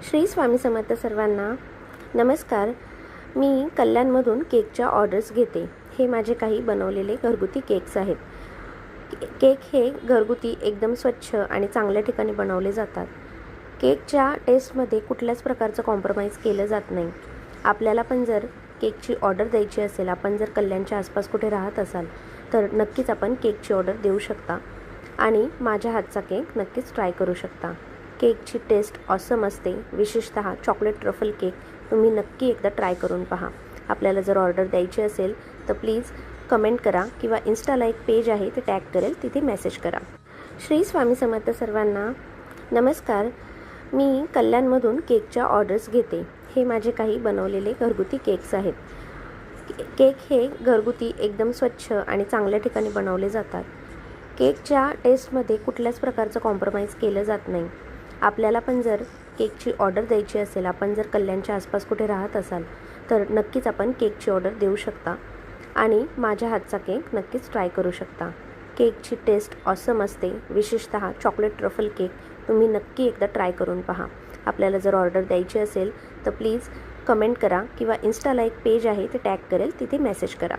श्री स्वामी समर्थ सर्वांना नमस्कार. मी कल्याणमधून केकच्या ऑर्डर्स घेते. हे माझे काही बनवलेले घरगुती केक्स आहेत. केक हे घरगुती एकदम स्वच्छ आणि चांगल्या ठिकाणी बनवले जातात. केकच्या टेस्टमध्ये कुठल्याच प्रकारचं कॉम्प्रोमाइज केलं जात नाही. आपल्याला पण जर केकची ऑर्डर द्यायची असेल, आपण जर कल्याणच्या आसपास कुठे राहत असाल तर नक्कीच आपण केकची ऑर्डर देऊ शकता आणि माझ्या हातचा केक नक्कीच ट्राय करू शकता. केकची टेस्ट ऑसम असते. विशेषतः चॉकलेट ट्रफल केक तुम्ही नक्की एकदा ट्राय करून पहा. आपल्याला जर ऑर्डर द्यायची असेल तर प्लीज कमेंट करा किंवा इन्स्टाला एक पेज आहे ते टॅग करेल, तिथे मेसेज करा. श्री स्वामी समर्थ सर्वांना नमस्कार. मी कल्याणमधून केकच्या ऑर्डर्स घेते. हे माझे काही बनवलेले घरगुती केक्स आहेत. केक हे घरगुती एकदम स्वच्छ आणि चांगल्या ठिकाणी बनवले जातात. केकच्या टेस्टमध्ये कुठल्याच प्रकारचं कॉम्प्रोमाइज केलं जात नाही. आपल्याला पण जर केकची ऑर्डर द्यायची असेल, आपण जर कल्याणच्या आसपास कुठे राहत असाल तर नक्कीच आपण केकची ऑर्डर देऊ शकता आणि माझ्या हातचा केक नक्कीच ट्राय करू शकता. केकची टेस्ट ऑसम असते. विशेषतः चॉकलेट ट्रफल केक तुम्ही नक्की एकदा ट्राय करून पहा. आपल्याला जर ऑर्डर द्यायची असेल तर प्लीज कमेंट करा किंवा इन्स्टाला एक पेज आहे ते टॅग करेल, तिथे मेसेज करा.